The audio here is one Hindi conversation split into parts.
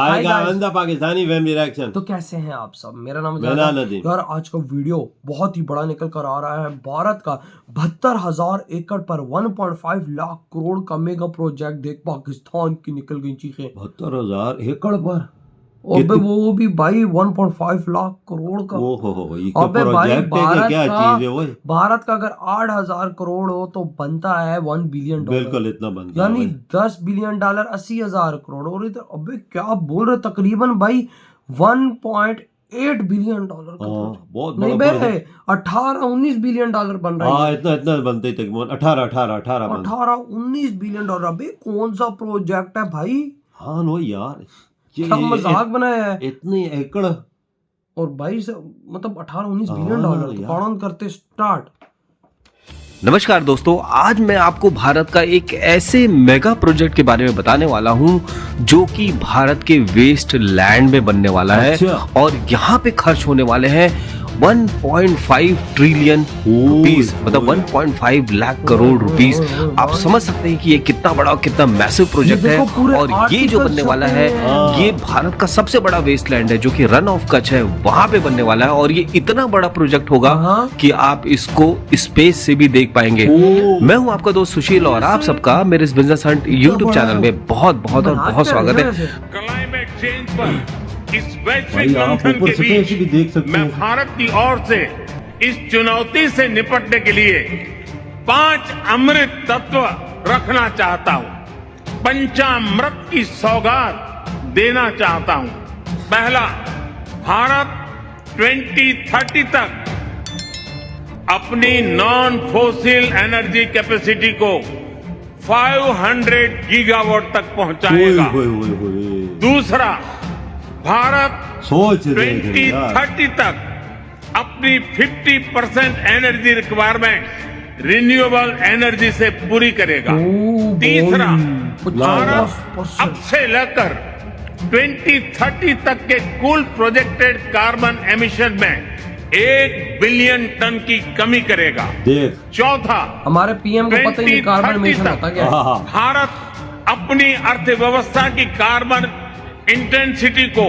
आएगा आनंदा पाकिस्तानी फैमिली रिएक्शन। तो कैसे हैं आप सब? मेरा नाम है नदीम। यार आज का वीडियो बहुत ही बड़ा निकल कर आ रहा है। भारत का 72,000 एकड़ पर 1.5 लाख करोड़ का मेगा प्रोजेक्ट देख पाकिस्तान की निकल गई चीखें। 72,000 एकड़ पर और वो भी भाई 1.5 लाख करोड़ का। अबे भाई भारत का अगर 8,000 करोड़ हो तो बनता है 1 बिलियन डॉलर। बिल्कुल इतना बनता है, यानी 10 बिलियन डॉलर 80,000 करोड़। और इधर अबे क्या बोल रहे, तकरीबन भाई 1.8 बिलियन डॉलर का बहुत नहीं बे 18-19 बिलियन डॉलर बन रहा है। इतना बनते तकरीबन 18-19 बिलियन डॉलर। अबे कौन सा प्रोजेक्ट है भाई? हाँ नो यार, क्या मजाक बनाया है इतने एकड़ और भाई से मतलब 18-19 बिलियन डॉलर। तो काउंट करते स्टार्ट। नमस्कार दोस्तों, आज मैं आपको भारत का एक ऐसे मेगा प्रोजेक्ट के बारे में बताने वाला हूं जो कि भारत के वेस्ट लैंड में बनने वाला है और यहाँ पे खर्च होने वाले हैं 1.5 ट्रिलियन रुपीस, मतलब 1.5 लाख करोड़ रुपीस। आप समझ सकते हैं कि ये कितना बड़ा और कितना मैसिव प्रोजेक्ट है। और ये जो बनने वाला है ये भारत का सबसे बड़ा वेस्टलैंड है जो कि रन ऑफ कच्छ है, वहां पे बनने वाला है। और ये इतना बड़ा प्रोजेक्ट होगा कि आप इसको स्पेस से भी देख पाएंगे। मैं हूं आपका दोस्त सुशील और आप सबका मेरे इस बिजनेस हंट यूट्यूब चैनल में बहुत बहुत और बहुत स्वागत है। क्लाइमेट चेंज पर इस वैश्विक मंथन के बीच मैं भारत की ओर से इस चुनौती से निपटने के लिए 5 अमृत तत्व रखना चाहता हूं, पंचामृत की सौगात देना चाहता हूं। पहला, भारत 2030 तक अपनी नॉन फोसिल एनर्जी कैपेसिटी को 500 गीगावाट तक पहुंचाएगा। दूसरा, भारत 2030 तक अपनी 50% एनर्जी रिक्वायरमेंट रिन्यूएबल एनर्जी से पूरी करेगा। तीसरा, भारत अब से लेकर 2030 तक के कुल प्रोजेक्टेड कार्बन एमिशन में 1 बिलियन टन की कमी करेगा। चौथा, हमारे पीएम को पता ही नहीं कार्बन एमिशन होता क्या है। भारत अपनी अर्थव्यवस्था की कार्बन इंटेंसिटी को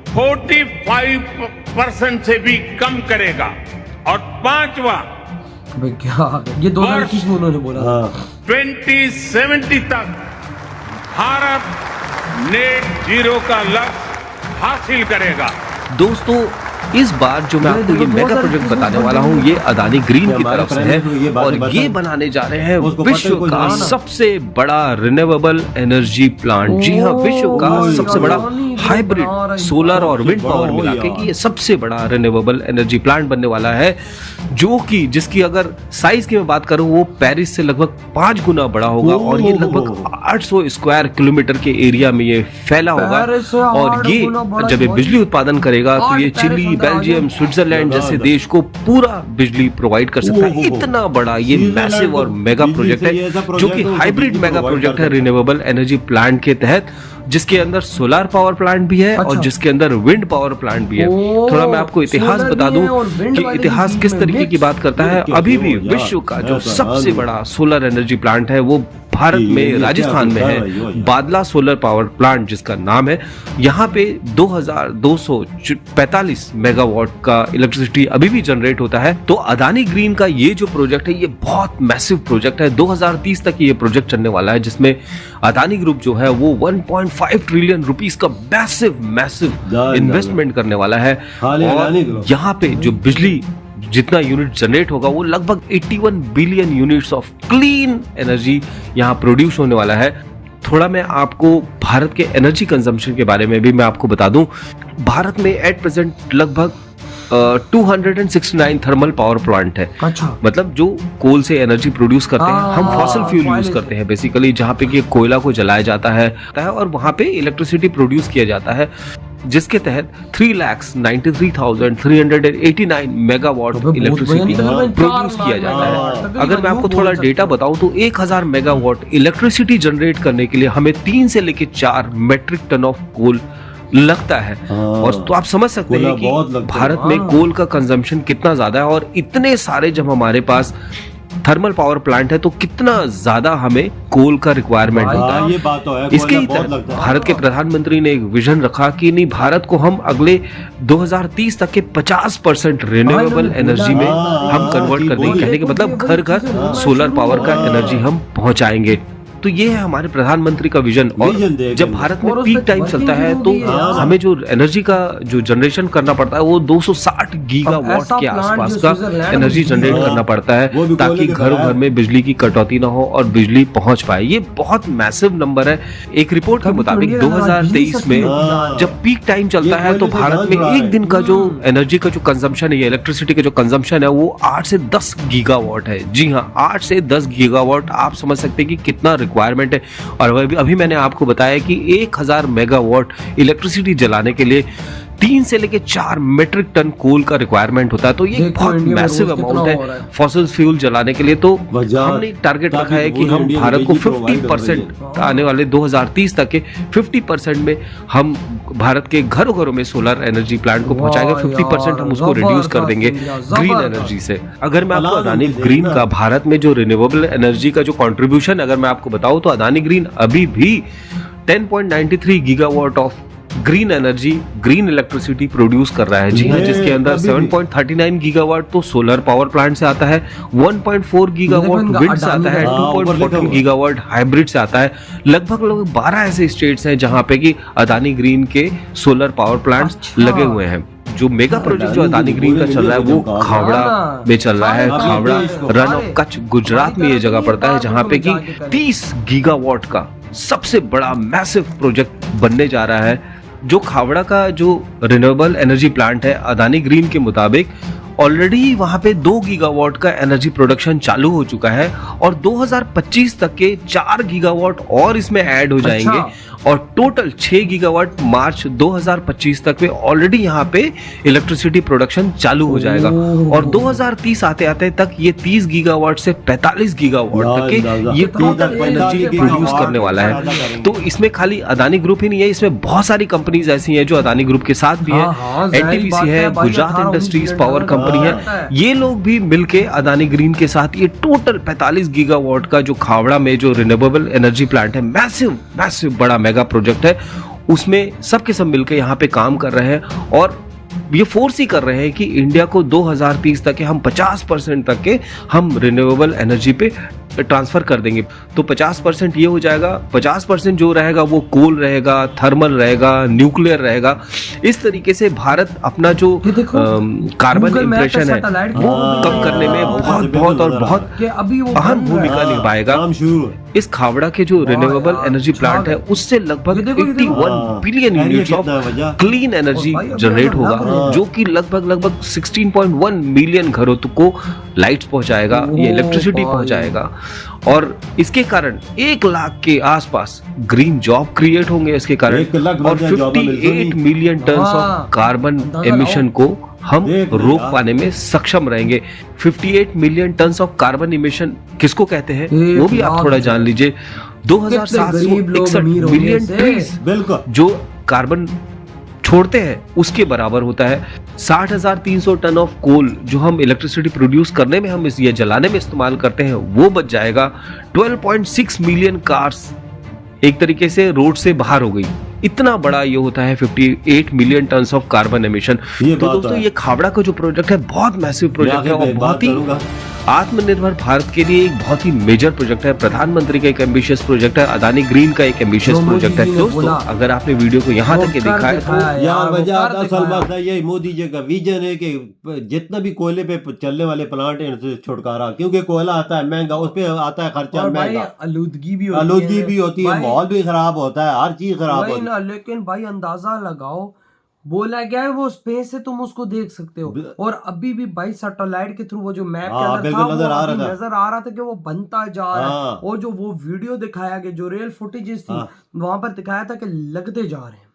45% से भी कम करेगा। और पांचवा, क्या ये 2021 में उन्होंने बोला 2070 तक भारत नेट जीरो का लक्ष्य हासिल करेगा। दोस्तों, इस बार जो मैं आपको ये मेगा प्रोजेक्ट बताने वाला हूँ ये अदानी ग्रीन की तरफ से है और ये बनाने जा रहे हैं विश्व का सबसे बड़ा रिन्यूएबल एनर्जी प्लांट। जी हाँ, विश्व का सबसे बड़ा हाइब्रिड सोलर और विंड पावर मिला के ये सबसे बड़ा रिन्यूएबल एनर्जी प्लांट बनने वाला है, जो कि जिसकी अगर साइज की मैं बात करूं वो पेरिस से लगभग 5 गुना बड़ा होगा और ये लगभग 800 स्क्वायर किलोमीटर के एरिया में ये फैला होगा। और ये जब ये बिजली उत्पादन करेगा तो ये चिली, बेल्जियम, स्विट्जरलैंड जैसे देश को पूरा बिजली प्रोवाइड कर सकता है। इतना बड़ा ये मैसिव और मेगा प्रोजेक्ट है जो कि हाइब्रिड मेगा प्रोजेक्ट है रिन्यूएबल एनर्जी प्लांट के तहत, जिसके अंदर सोलर पावर प्लांट भी है और जिसके अंदर विंड पावर प्लांट भी है। थोड़ा मैं आपको इतिहास बता दूं कि इतिहास किस तरीके की बात करता है। अभी भी विश्व का जो सबसे बड़ा सोलर एनर्जी प्लांट है वो भारत में राजस्थान में है, बादला सोलर पावर प्लांट जिसका नाम है। यहाँ पे 2245 मेगावाट का इलेक्ट्रिसिटी अभी भी जनरेट होता है। तो अदानी ग्रीन का ये जो प्रोजेक्ट है ये बहुत मैसिव प्रोजेक्ट है। 2030 तक ये प्रोजेक्ट चलने वाला है जिसमें अदानी ग्रुप जो है वो 1.5 ट्रिलियन रुपीस का मैसिव इन्वेस्टमेंट करने वाला है। और यहाँ पे जो बिजली जितना यूनिट जनरेट होगा वो लगभग 81 billion units of clean energy यहाँ प्रोड्यूस होने वाला है। थोड़ा मैं आपको भारत के एनर्जी कंजम्पशन के बारे में भी मैं आपको बता दूं। भारत में एट प्रेजेंट लगभग 269 थर्मल पावर प्लांट है। अच्छा। मतलब जो कोल से एनर्जी प्रोड्यूस करते हैं, हम फॉसिल फ्यूल यूज करते हैं बेसिकली, जहाँ पे कि कोयला को जलाया जाता है और वहां पे इलेक्ट्रिसिटी प्रोड्यूस किया जाता है, जिसके तहत 3,93,389 मेगावाट इलेक्ट्रिसिटी प्रोड्यूस किया जाता है। अगर मैं आपको थोड़ा डेटा बताऊं तो 1000 मेगावाट इलेक्ट्रिसिटी जनरेट करने के लिए हमें 3 से लेकर 4 मेट्रिक टन ऑफ कोल लगता है। और तो आप समझ सकते हैं कि भारत में कोल का कंजम्पशन कितना ज्यादा है। और इतने सारे जब हमारे पास थर्मल पावर प्लांट है तो कितना ज्यादा हमें कोल का रिक्वायरमेंट होता है। ये बात तो है, इसके ही तहत भारत के प्रधानमंत्री ने एक विजन रखा कि नहीं, भारत को हम अगले 2030 तक के 50% रिन्यूएबल एनर्जी में हम कन्वर्ट कर देंगे। कहने के मतलब घर घर सोलर पावर का एनर्जी हम पहुंचाएंगे। तो ये है हमारे प्रधानमंत्री का विजन। और जब भारत में पीक टाइम चलता है तो हमें जो एनर्जी का जो जनरेशन करना पड़ता है वो 260 गीगावाट के आसपास का एनर्जी जनरेट करना पड़ता है ताकि घर घर में बिजली की कटौती ना हो और बिजली पहुंच पाए। ये बहुत मैसिव नंबर है। एक रिपोर्ट के मुताबिक 2023 में जब पीक टाइम चलता है तो भारत में एक दिन का जो एनर्जी का जो कंजम्पशन है, इलेक्ट्रिसिटी का जो कंजम्पशन है वो 8 से 10 गीगावाट है। जी हाँ, 8 से 10 गीगावाट। आप समझ सकते हैं कि कितना रिक्वायरमेंट है। और अभी मैंने आपको बताया कि 1000 मेगावाट इलेक्ट्रिसिटी जलाने के लिए 3 से लेके 4 मेट्रिक टन कोल का रिक्वायरमेंट होता है। तो ये बहुत मैसिव अमाउंट है फॉसिल फ्यूल जलाने के लिए। तो हमने एक टारगेट रखा है कि हम भारत को 50% आने वाले 2030 तक के 50% में हम भारत के घरों घरों में सोलर एनर्जी प्लांट को पहुंचाएंगे। 50% हम उसको रिड्यूस कर देंगे ग्रीन एनर्जी से। अगर मैं आपको अदानी ग्रीन का भारत में जो रिन्यूएबल एनर्जी का जो कंट्रीब्यूशन अगर मैं आपको बताऊं तो अदानी ग्रीन अभी भी 10.93 gigawatt of green energy, green electricity produce कर रहा है। जी हाँ, जिसके अंदर 7.39 गीगावाट तो सोलर पावर प्लांट से आता है, 1.4 गीगावाट विंड से आता है, 2.14 गीगावाट हाइब्रिड से आता है। लगभग 12 ऐसे स्टेट्स हैं जहां पे कि अदानी ग्रीन के सोलर पावर प्लांट्स लगे हुए हैं। जो मेगा प्रोजेक्ट जो अदानी ग्रीन का चल रहा है वो खावड़ा में चल रहा है। खावड़ा रन ऑफ कच्छ गुजरात में ये जगह पड़ता है जहां पे कि 30 गीगावाट का सबसे बड़ा मैसिव प्रोजेक्ट बनने जा रहा है। जो खावड़ा का जो रिन्यूएबल एनर्जी प्लांट है अदानी ग्रीन के मुताबिक ऑलरेडी वहां पे 2 गीगावाट का एनर्जी प्रोडक्शन चालू हो चुका है और 2025 तक के 4 गीगावाट और इसमें ऐड हो जाएंगे और टोटल 6 गीगावाट मार्च 2025 तक में ऑलरेडी यहाँ पे इलेक्ट्रिसिटी प्रोडक्शन चालू हो जाएगा। और 2030 आते आते तक ये 30 गीगावाट से 45 गीगावाट तक के ये टोटल एनर्जी प्रोड्यूस करने वाला है। तो इसमें खाली अदानी ग्रुप ही नहीं है, इसमें बहुत सारी कंपनीज ऐसी हैं जो अदानी ग्रुप के साथ भी है। एनटीपीसी है, गुजरात इंडस्ट्रीज पावर कंपनी है, ये लोग भी मिलके अदानी ग्रीन के साथ ये टोटल 45 गीगावाट का जो खावड़ा में जो रिन्यूएबल एनर्जी प्लांट है, मैसिव बड़ा मेगा प्रोजेक्ट है, उसमें सबके सब मिलकर यहाँ पे काम कर रहे हैं और ये फोर्स ही कर रहे हैं कि इंडिया को 2030 तक के हम 50% तक के हम रिन्यूएबल एनर्जी पे ट्रांसफर कर देंगे। तो 50% ये हो जाएगा, 50% जो रहेगा वो कोल रहेगा, थर्मल रहेगा, न्यूक्लियर रहेगा। इस तरीके से भारत अपना जो कार्बन इम्प्रेशन है वो कम करने में बहुत अहम भूमिका निभाएगा। इस खावड़ा के जो रिन्यूएबल एनर्जी प्लांट है उससे लगभग 81 billion units of clean energy generate होगा जो कि लगभग 16.1 मिलियन घरों को लाइट्स पहुंचाएगा, ये इलेक्ट्रिसिटी पहुंचाएगा और इसके कारण 1 लाख के आसपास ग्रीन जॉब क्रिएट होंगे इसके कारण और 58 million ton of carbon emission को हम रोक पाने में सक्षम रहेंगे। 58 million ton of carbon emission किसको कहते हैं वो भी आप थोड़ा जान लीजिए। 2761 मिलियन ट्रीज जो कार्बन छोड़ते हैं उसके बराबर होता है। 60,300 टन ऑफ कोल जो हम इलेक्ट्रिसिटी प्रोड्यूस करने में हम ये जलाने में इस्तेमाल करते हैं वो बच जाएगा। 12.6 मिलियन कार्स एक तरीके से रोड से बाहर हो गई। इतना बड़ा ये होता है 58 million ton of carbon emission. तो दोस्तों ये खावड़ा का जो प्रोजेक्ट है बहुत मैसिव प्रोजेक्ट है और बहुत ही आत्मनिर्भर भारत के लिए एक बहुत ही मेजर प्रोजेक्ट है। प्रधानमंत्री का एक एम्बिशियस प्रोजेक्ट है, अदानी ग्रीन का एक एम्बिशियस प्रोजेक्ट है। दोस्तों अगर आपने वीडियो को यहाँ तक देखा है तो यार वजह असल बात है ये मोदी जी का विजन है कि जितना भी कोयले पे चलने वाले प्लांट है इनसे छुटकारा, क्योंकि कोयला आता है महंगा, उस पे आता है खर्चा महंगा, आलूदगी भी होती है, माहौल भी खराब होता है, हर चीज खराब होती है। लेकिन भाई अंदाजा लगाओ, बोला गया है वो स्पेस से तुम उसको देख सकते हो और अभी भी भाई सैटेलाइट के थ्रू वो जो मैप के अंदर था नजर आ रहा था कि वो बनता जा रहा है और जो वो वीडियो दिखाया गया, जो रियल फुटेजेस थी वहां पर दिखाया था कि लगते जा रहे हैं।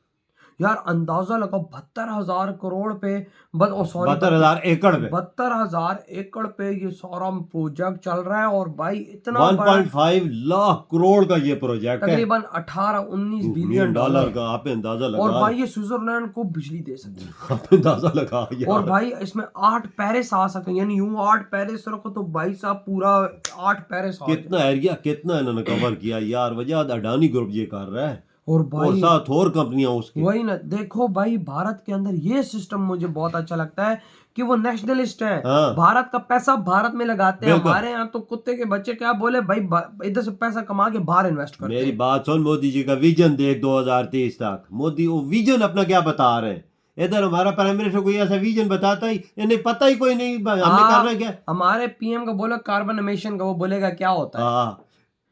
यार अंदाजा लगाओ 72,000 करोड़ पे, सॉरी 72,000 एकड़ पे, 72,000 एकड़ पे ये सारा प्रोजेक्ट चल रहा है। और भाई इतना 1.5 लाख करोड़ का ये प्रोजेक्ट है, तकरीबन 18-19 बिलियन डॉलर का। आप अंदाजा लगा। और भाई ये स्विट्जरलैंड को बिजली दे सकते हैं, आप अंदाजा लगा यार। और भाई इसमें 8 पेरिस आ सकते हैं, यानी यूं 8 पेरिस रखो तो भाई साहब पूरा 8 पेरिस। कितना एरिया, कितना इन्होंने कवर किया यार। वजह अडानी ग्रुप ये कर रहा है, और भाई और साथ और कंपनियां उसकी। वही ना, देखो भाई भारत के अंदर ये सिस्टम मुझे बहुत अच्छा लगता है कि वो नेशनलिस्ट है। हाँ। भारत का पैसा भारत में लगाते हैं। हमारे यहाँ तो कुत्ते के बच्चे क्या बोले भाई, इधर से पैसा कमा के बाहर इन्वेस्ट करते हैं। मेरी बात सुन, मोदी जी का विजन देख 2030 तक। मोदी वो विजन अपना क्या बता रहे हैं। इधर हमारा प्राइम मिनिस्टर कोई ऐसा विजन बताता ही इन्हें पता ही कोई नहीं, हमने करना क्या। हमारे पीएम का बोलो कार्बन एमिशन का, वो बोलेगा क्या होता है। हाँ,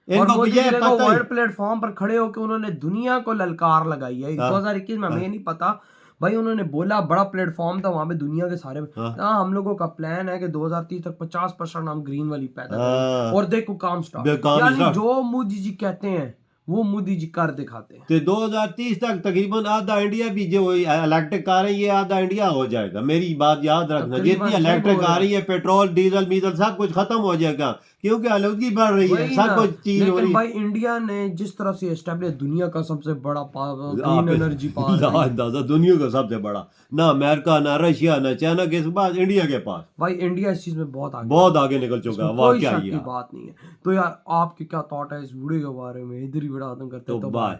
और मोदी जी देखो वर्ल्ड प्लेटफॉर्म पर खड़े होकर उन्होंने दुनिया को ललकार लगाई है। 2021 में हमें नहीं पता भाई, उन्होंने बोला बड़ा प्लेटफॉर्म था वहां पे दुनिया के सारे। हम लोगों का प्लान है कि 2030 तक 50% हम ग्रीन वाली पैदा करें, और देखो काम स्टार्ट। यानी जो मोदी जी कहते हैं वो मोदी जी कर दिखाते हैं। तो 2030 तक तकरीबन आधा इंडिया भी जो इलेक्ट्रिक कारें, ये आधा इंडिया हो जाएगा। मेरी बात याद रखना, जितनी इलेक्ट्रिक आ रही है, पेट्रोल डीजल मीजल सब कुछ खत्म हो जाएगा, क्योंकि आलूदगी बढ़ रही है, सब कुछ चीज हो रही है। भाई इंडिया ने जिस तरह से एस्टेब्लिश, दुनिया का सबसे बड़ा ग्रीन एनर्जी पावर, दुनिया का सबसे बड़ा, ना अमेरिका, ना रशिया, ना चाइना के पास, इंडिया के पास। भाई इंडिया इस चीज में बहुत आगे निकल चुका है, कोई शक की बात नहीं है। तो यार आपकी क्या थॉट है इस वीडियो के बारे में, इधर ही वीडियो खत्म करते हैं। तो बाय।